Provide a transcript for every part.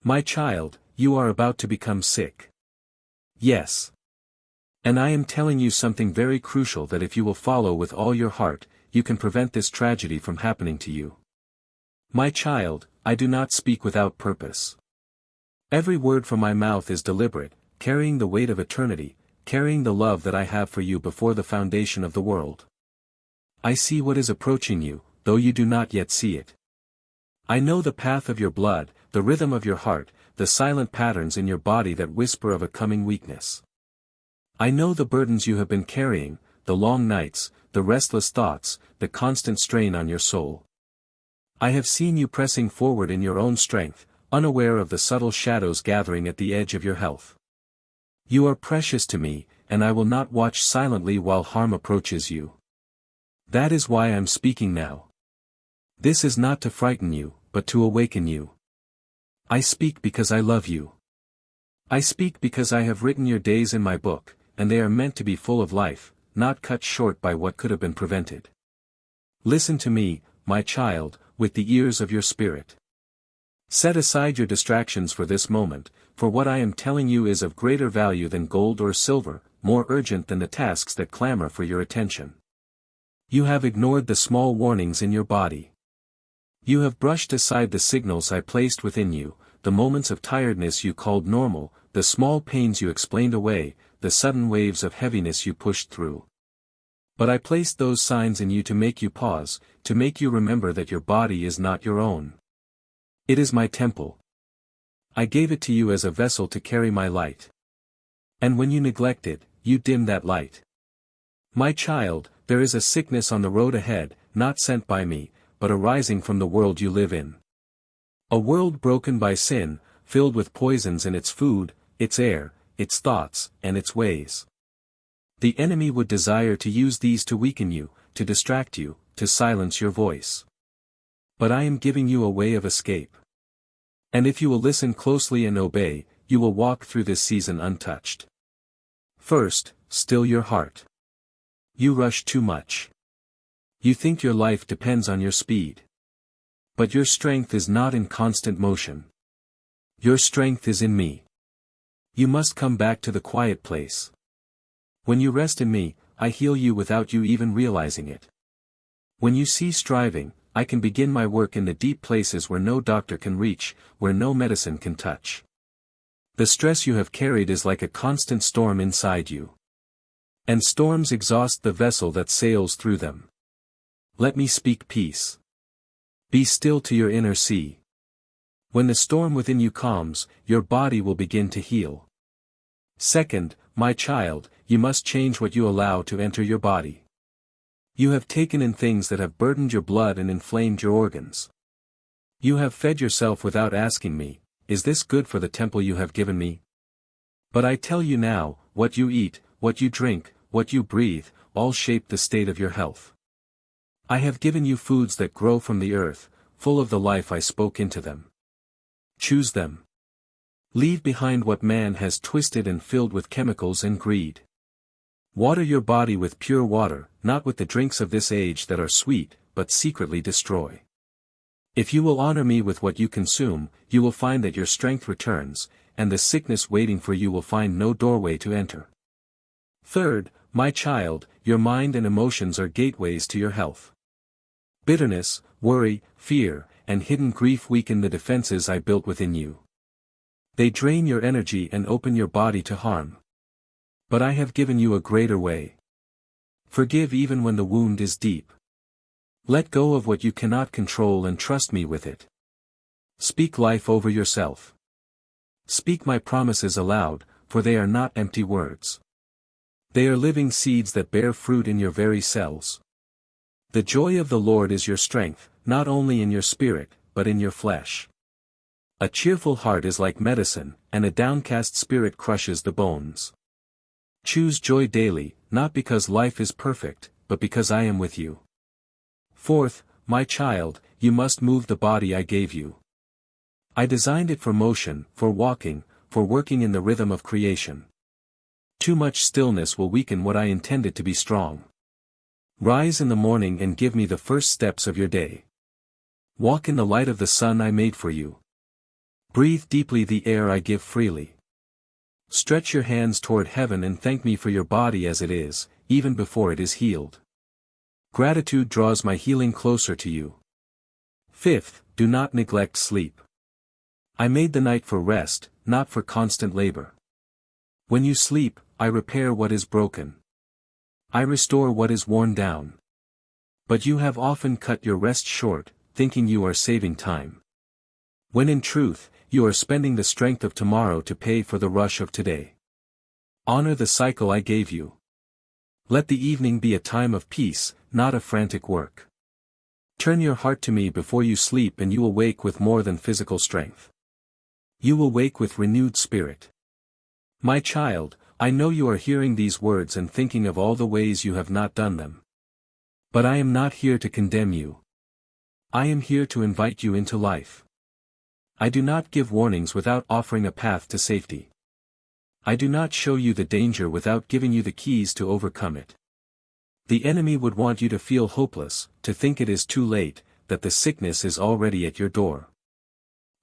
My child, you are about to become sick. Yes. And I am telling you something very crucial that if you will follow with all your heart, you can prevent this tragedy from happening to you. My child, I do not speak without purpose. Every word from my mouth is deliberate, carrying the weight of eternity, carrying the love that I have for you before the foundation of the world. I see what is approaching you, though you do not yet see it. I know the path of your blood, the rhythm of your heart, the silent patterns in your body that whisper of a coming weakness. I know the burdens you have been carrying, the long nights, the restless thoughts, the constant strain on your soul. I have seen you pressing forward in your own strength, unaware of the subtle shadows gathering at the edge of your health. You are precious to me, and I will not watch silently while harm approaches you. That is why I am speaking now. This is not to frighten you, but to awaken you. I speak because I love you. I speak because I have written your days in my book, and they are meant to be full of life, not cut short by what could have been prevented. Listen to me, my child, with the ears of your spirit. Set aside your distractions for this moment, for what I am telling you is of greater value than gold or silver, more urgent than the tasks that clamor for your attention. You have ignored the small warnings in your body. You have brushed aside the signals I placed within you, the moments of tiredness you called normal, the small pains you explained away, the sudden waves of heaviness you pushed through. But I placed those signs in you to make you pause, to make you remember that your body is not your own. It is my temple. I gave it to you as a vessel to carry my light. And when you neglect it, you dim that light. My child, there is a sickness on the road ahead, not sent by me, but arising from the world you live in. A world broken by sin, filled with poisons in its food, its air, its thoughts, and its ways. The enemy would desire to use these to weaken you, to distract you, to silence your voice. But I am giving you a way of escape. And if you will listen closely and obey, you will walk through this season untouched. First, still your heart. You rush too much. You think your life depends on your speed. But your strength is not in constant motion. Your strength is in me. You must come back to the quiet place. When you rest in me, I heal you without you even realizing it. When you cease striving, I can begin my work in the deep places where no doctor can reach, where no medicine can touch. The stress you have carried is like a constant storm inside you. And storms exhaust the vessel that sails through them. Let me speak peace. Be still to your inner sea. When the storm within you calms, your body will begin to heal. Second, my child, you must change what you allow to enter your body. You have taken in things that have burdened your blood and inflamed your organs. You have fed yourself without asking me, is this good for the temple you have given me? But I tell you now, what you eat, what you drink, what you breathe, all shape the state of your health. I have given you foods that grow from the earth, full of the life I spoke into them. Choose them. Leave behind what man has twisted and filled with chemicals and greed. Water your body with pure water, not with the drinks of this age that are sweet, but secretly destroy. If you will honor me with what you consume, you will find that your strength returns, and the sickness waiting for you will find no doorway to enter. Third, my child, your mind and emotions are gateways to your health. Bitterness, worry, fear, and hidden grief weaken the defenses I built within you. They drain your energy and open your body to harm. But I have given you a greater way. Forgive even when the wound is deep. Let go of what you cannot control and trust me with it. Speak life over yourself. Speak my promises aloud, for they are not empty words. They are living seeds that bear fruit in your very cells. The joy of the Lord is your strength, not only in your spirit, but in your flesh. A cheerful heart is like medicine, and a downcast spirit crushes the bones. Choose joy daily, not because life is perfect, but because I am with you. Fourth, my child, you must move the body I gave you. I designed it for motion, for walking, for working in the rhythm of creation. Too much stillness will weaken what I intended to be strong. Rise in the morning and give me the first steps of your day. Walk in the light of the sun I made for you. Breathe deeply the air I give freely. Stretch your hands toward heaven and thank me for your body as it is, even before it is healed. Gratitude draws my healing closer to you. 5th, do not neglect sleep. I made the night for rest, not for constant labor. When you sleep, I repair what is broken. I restore what is worn down. But you have often cut your rest short, thinking you are saving time. When in truth, you are spending the strength of tomorrow to pay for the rush of today. Honor the cycle I gave you. Let the evening be a time of peace, not of frantic work. Turn your heart to me before you sleep and you will wake with more than physical strength. You will wake with renewed spirit. My child, I know you are hearing these words and thinking of all the ways you have not done them. But I am not here to condemn you. I am here to invite you into life. I do not give warnings without offering a path to safety. I do not show you the danger without giving you the keys to overcome it. The enemy would want you to feel hopeless, to think it is too late, that the sickness is already at your door.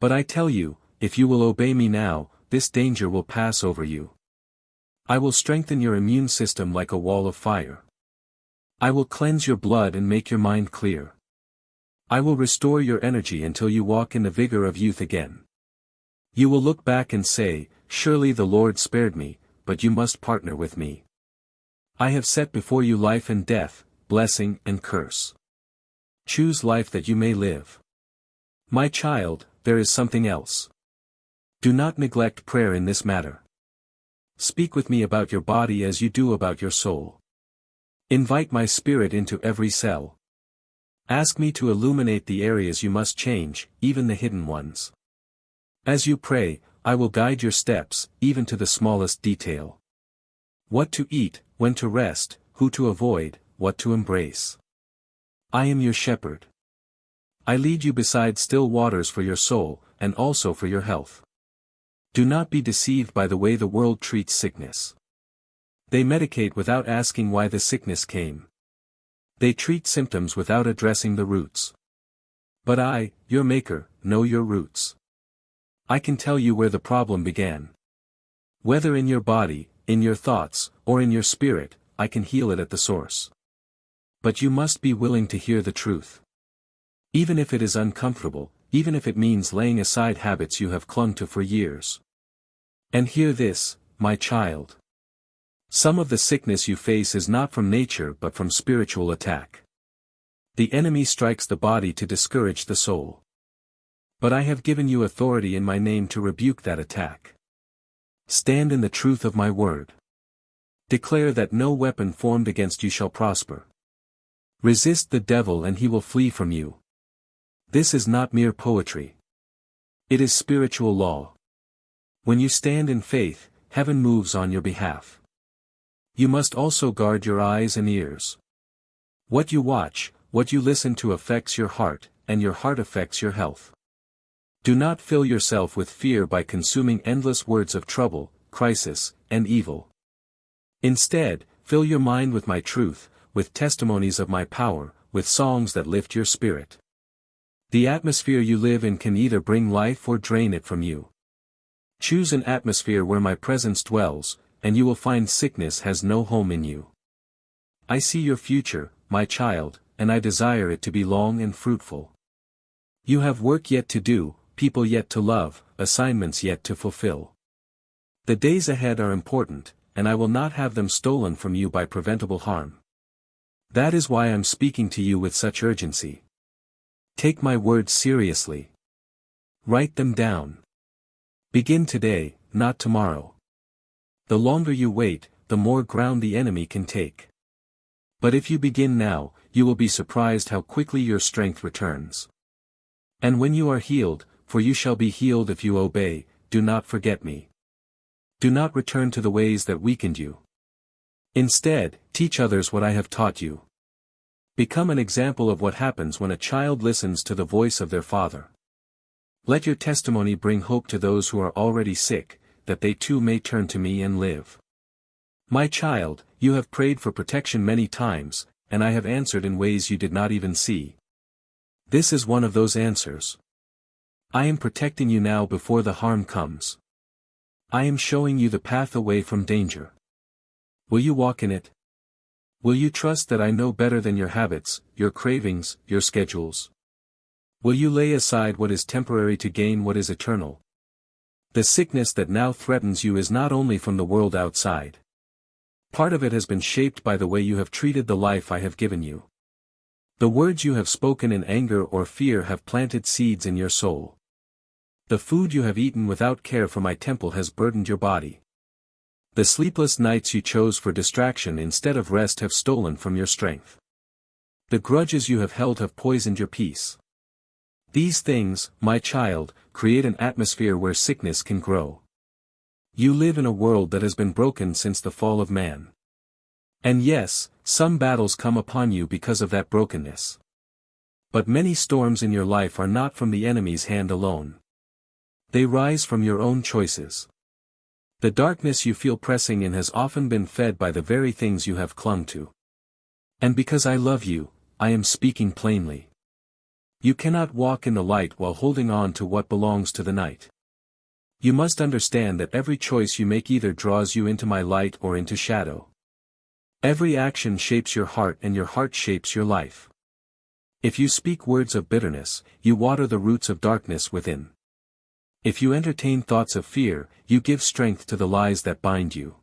But I tell you, if you will obey me now, this danger will pass over you. I will strengthen your immune system like a wall of fire. I will cleanse your blood and make your mind clear. I will restore your energy until you walk in the vigor of youth again. You will look back and say, surely the Lord spared me, but you must partner with me. I have set before you life and death, blessing and curse. Choose life that you may live. My child, there is something else. Do not neglect prayer in this matter. Speak with me about your body as you do about your soul. Invite my spirit into every cell. Ask me to illuminate the areas you must change, even the hidden ones. As you pray, I will guide your steps, even to the smallest detail. What to eat, when to rest, who to avoid, what to embrace. I am your shepherd. I lead you beside still waters for your soul, and also for your health. Do not be deceived by the way the world treats sickness. They medicate without asking why the sickness came. They treat symptoms without addressing the roots. But I, your Maker, know your roots. I can tell you where the problem began. Whether in your body, in your thoughts, or in your spirit, I can heal it at the source. But you must be willing to hear the truth. Even if it is uncomfortable, even if it means laying aside habits you have clung to for years. And hear this, my child. Some of the sickness you face is not from nature but from spiritual attack. The enemy strikes the body to discourage the soul. But I have given you authority in my name to rebuke that attack. Stand in the truth of my word. Declare that no weapon formed against you shall prosper. Resist the devil and he will flee from you. This is not mere poetry. It is spiritual law. When you stand in faith, heaven moves on your behalf. You must also guard your eyes and ears. What you watch, what you listen to affects your heart, and your heart affects your health. Do not fill yourself with fear by consuming endless words of trouble, crisis, and evil. Instead, fill your mind with my truth, with testimonies of my power, with songs that lift your spirit. The atmosphere you live in can either bring life or drain it from you. Choose an atmosphere where my presence dwells, and you will find sickness has no home in you. I see your future, my child, and I desire it to be long and fruitful. You have work yet to do, people yet to love, assignments yet to fulfill. The days ahead are important, and I will not have them stolen from you by preventable harm. That is why I'm speaking to you with such urgency. Take my words seriously. Write them down. Begin today, not tomorrow. The longer you wait, the more ground the enemy can take. But if you begin now, you will be surprised how quickly your strength returns. And when you are healed, for you shall be healed if you obey, do not forget me. Do not return to the ways that weakened you. Instead, teach others what I have taught you. Become an example of what happens when a child listens to the voice of their father. Let your testimony bring hope to those who are already sick, that they too may turn to me and live. My child, you have prayed for protection many times, and I have answered in ways you did not even see. This is one of those answers. I am protecting you now before the harm comes. I am showing you the path away from danger. Will you walk in it? Will you trust that I know better than your habits, your cravings, your schedules? Will you lay aside what is temporary to gain what is eternal? The sickness that now threatens you is not only from the world outside. Part of it has been shaped by the way you have treated the life I have given you. The words you have spoken in anger or fear have planted seeds in your soul. The food you have eaten without care for my temple has burdened your body. The sleepless nights you chose for distraction instead of rest have stolen from your strength. The grudges you have held have poisoned your peace. These things, my child, create an atmosphere where sickness can grow. You live in a world that has been broken since the fall of man. And yes, some battles come upon you because of that brokenness. But many storms in your life are not from the enemy's hand alone. They rise from your own choices. The darkness you feel pressing in has often been fed by the very things you have clung to. And because I love you, I am speaking plainly. You cannot walk in the light while holding on to what belongs to the night. You must understand that every choice you make either draws you into my light or into shadow. Every action shapes your heart and your heart shapes your life. If you speak words of bitterness, you water the roots of darkness within. If you entertain thoughts of fear, you give strength to the lies that bind you.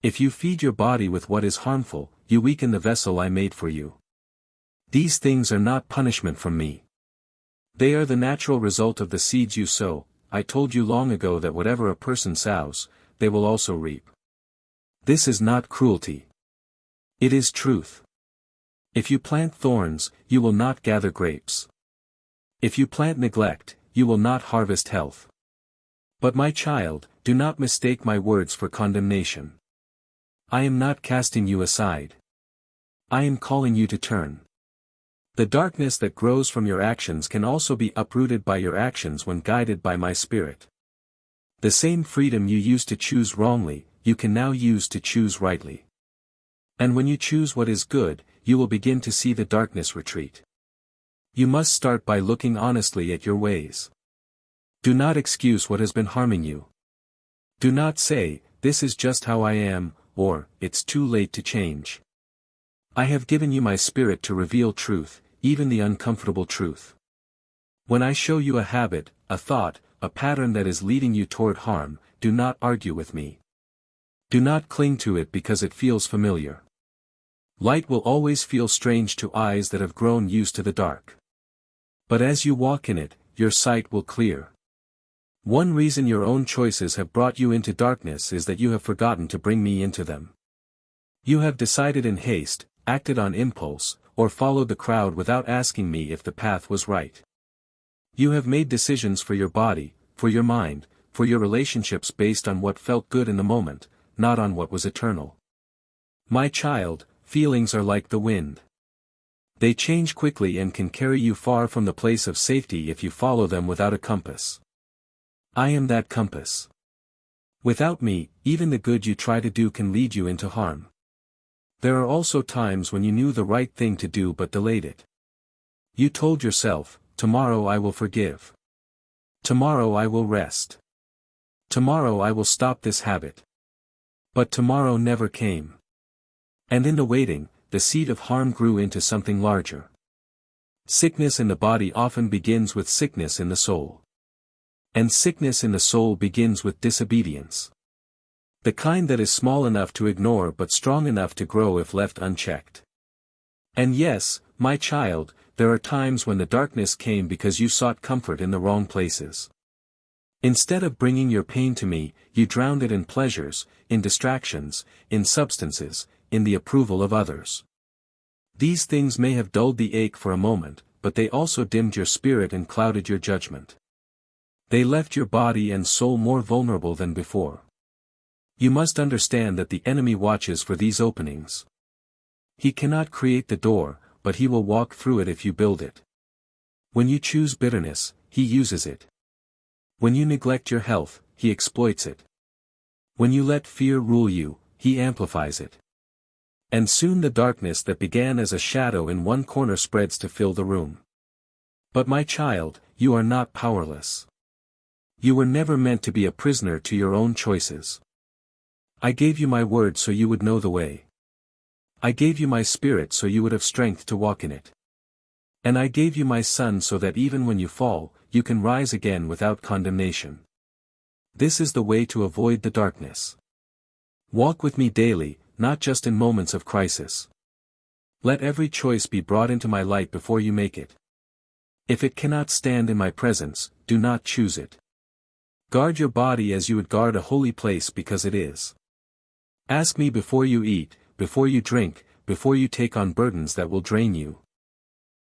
If you feed your body with what is harmful, you weaken the vessel I made for you. These things are not punishment from me. They are the natural result of the seeds you sow. I told you long ago that whatever a person sows, they will also reap. This is not cruelty. It is truth. If you plant thorns, you will not gather grapes. If you plant neglect, you will not harvest health. But my child, do not mistake my words for condemnation. I am not casting you aside. I am calling you to turn. The darkness that grows from your actions can also be uprooted by your actions when guided by my Spirit. The same freedom you used to choose wrongly, you can now use to choose rightly. And when you choose what is good, you will begin to see the darkness retreat. You must start by looking honestly at your ways. Do not excuse what has been harming you. Do not say, "This is just how I am," or, "It's too late to change." I have given you my Spirit to reveal truth, even the uncomfortable truth. When I show you a habit, a thought, a pattern that is leading you toward harm, do not argue with me. Do not cling to it because it feels familiar. Light will always feel strange to eyes that have grown used to the dark. But as you walk in it, your sight will clear. One reason your own choices have brought you into darkness is that you have forgotten to bring me into them. You have decided in haste, acted on impulse, or followed the crowd without asking me if the path was right. You have made decisions for your body, for your mind, for your relationships based on what felt good in the moment, not on what was eternal. My child, feelings are like the wind. They change quickly and can carry you far from the place of safety if you follow them without a compass. I am that compass. Without me, even the good you try to do can lead you into harm. There are also times when you knew the right thing to do but delayed it. You told yourself, "Tomorrow I will forgive. Tomorrow I will rest. Tomorrow I will stop this habit." But tomorrow never came. And in the waiting, the seed of harm grew into something larger. Sickness in the body often begins with sickness in the soul. And sickness in the soul begins with disobedience. The kind that is small enough to ignore but strong enough to grow if left unchecked. And yes, my child, there are times when the darkness came because you sought comfort in the wrong places. Instead of bringing your pain to me, you drowned it in pleasures, in distractions, in substances, in the approval of others. These things may have dulled the ache for a moment, but they also dimmed your spirit and clouded your judgment. They left your body and soul more vulnerable than before. You must understand that the enemy watches for these openings. He cannot create the door, but he will walk through it if you build it. When you choose bitterness, he uses it. When you neglect your health, he exploits it. When you let fear rule you, he amplifies it. And soon the darkness that began as a shadow in one corner spreads to fill the room. But my child, you are not powerless. You were never meant to be a prisoner to your own choices. I gave you my word so you would know the way. I gave you my spirit so you would have strength to walk in it. And I gave you my Son so that even when you fall, you can rise again without condemnation. This is the way to avoid the darkness. Walk with me daily, not just in moments of crisis. Let every choice be brought into my light before you make it. If it cannot stand in my presence, do not choose it. Guard your body as you would guard a holy place because it is. Ask me before you eat, before you drink, before you take on burdens that will drain you.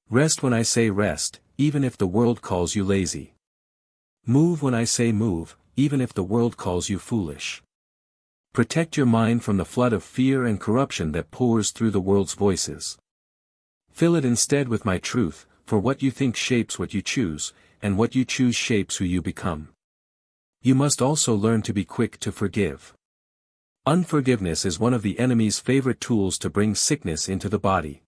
Rest when I say rest, even if the world calls you lazy. Move when I say move, even if the world calls you foolish. Protect your mind from the flood of fear and corruption that pours through the world's voices. Fill it instead with my truth, for what you think shapes what you choose, and what you choose shapes who you become. You must also learn to be quick to forgive. Unforgiveness is one of the enemy's favorite tools to bring sickness into the body.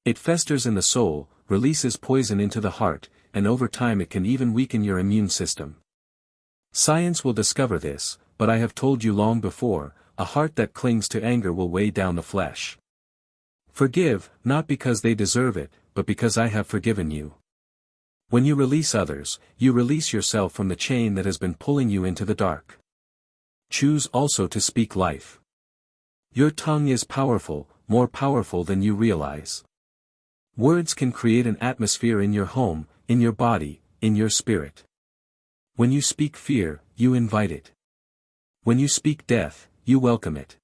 It festers in the soul, releases poison into the heart, and over time it can even weaken your immune system. Science will discover this, but I have told you long before, a heart that clings to anger will weigh down the flesh. Forgive, not because they deserve it, but because I have forgiven you. When you release others, you release yourself from the chain that has been pulling you into the dark. Choose also to speak life. Your tongue is powerful, more powerful than you realize. Words can create an atmosphere in your home, in your body, in your spirit. When you speak fear, you invite it. When you speak death, you welcome it.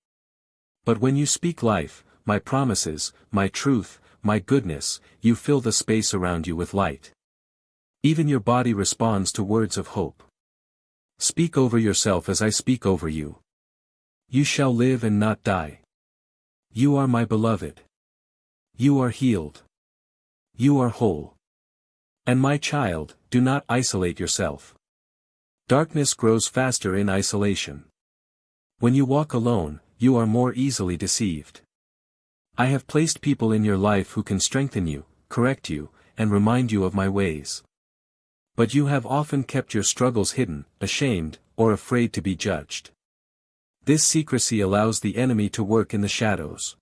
But when you speak life, my promises, my truth, my goodness, you fill the space around you with light. Even your body responds to words of hope. Speak over yourself as I speak over you. You shall live and not die. You are my beloved. You are healed. You are whole. And my child, do not isolate yourself. Darkness grows faster in isolation. When you walk alone, you are more easily deceived. I have placed people in your life who can strengthen you, correct you, and remind you of my ways. But you have often kept your struggles hidden, ashamed, or afraid to be judged. This secrecy allows the enemy to work in the shadows.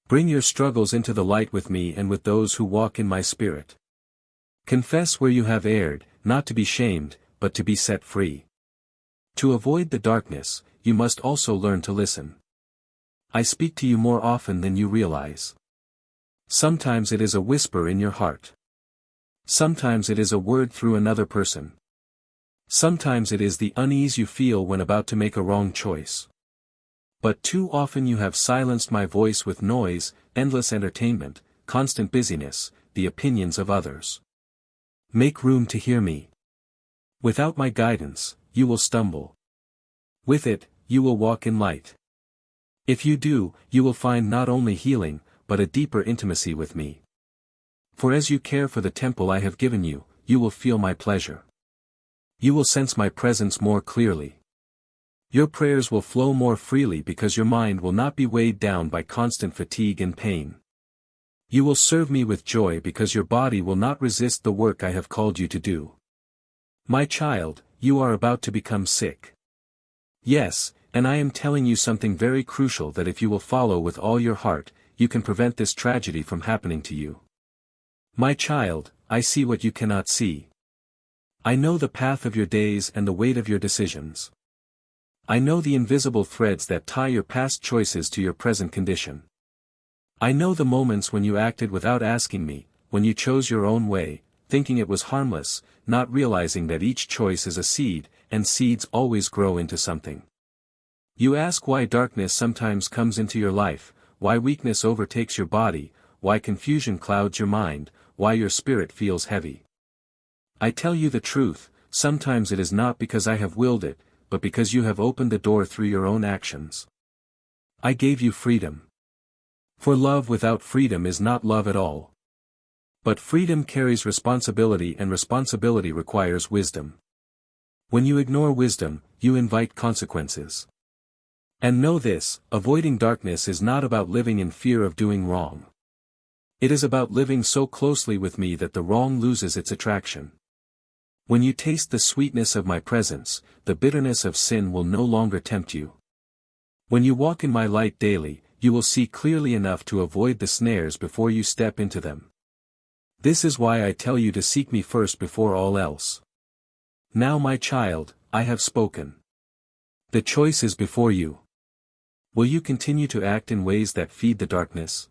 Bring your struggles into the light with me and with those who walk in my spirit. Confess where you have erred, not to be shamed, but to be set free. To avoid the darkness, you must also learn to listen. I speak to you more often than you realize. Sometimes it is a whisper in your heart. Sometimes it is a word through another person. Sometimes it is the unease you feel when about to make a wrong choice. But too often you have silenced my voice with noise, endless entertainment, constant busyness, the opinions of others. Make room to hear me. Without my guidance, you will stumble. With it, you will walk in light. If you do, you will find not only healing, but a deeper intimacy with me. For as you care for the temple I have given you, you will feel my pleasure. You will sense my presence more clearly. Your prayers will flow more freely because your mind will not be weighed down by constant fatigue and pain. You will serve me with joy because your body will not resist the work I have called you to do. My child, you are about to become sick. Yes, and I am telling you something very crucial that if you will follow with all your heart, you can prevent this tragedy from happening to you. My child, I see what you cannot see. I know the path of your days and the weight of your decisions. I know the invisible threads that tie your past choices to your present condition. I know the moments when you acted without asking me, when you chose your own way, thinking it was harmless, not realizing that each choice is a seed, and seeds always grow into something. You ask why darkness sometimes comes into your life, why weakness overtakes your body, why confusion clouds your mind, why your spirit feels heavy. I tell you the truth, sometimes it is not because I have willed it, but because you have opened the door through your own actions. I gave you freedom. For love without freedom is not love at all. But freedom carries responsibility and responsibility requires wisdom. When you ignore wisdom, you invite consequences. And know this, avoiding darkness is not about living in fear of doing wrong. It is about living so closely with me that the wrong loses its attraction. When you taste the sweetness of my presence, the bitterness of sin will no longer tempt you. When you walk in my light daily, you will see clearly enough to avoid the snares before you step into them. This is why I tell you to seek me first before all else. Now my child, I have spoken. The choice is before you. Will you continue to act in ways that feed the darkness?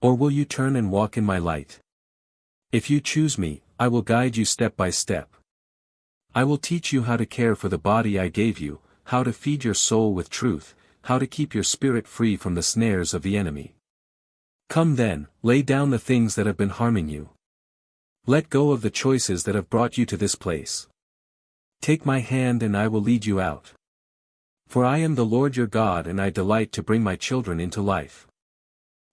Or will you turn and walk in my light? If you choose me, I will guide you step by step. I will teach you how to care for the body I gave you, how to feed your soul with truth, how to keep your spirit free from the snares of the enemy. Come then, lay down the things that have been harming you. Let go of the choices that have brought you to this place. Take my hand and I will lead you out. For I am the Lord your God and I delight to bring my children into life.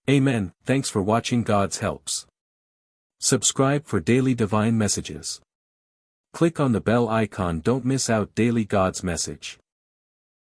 Amen. Thanks for watching God's Helps. Subscribe for daily divine messages. Click on the bell icon. Don't miss out daily God's message.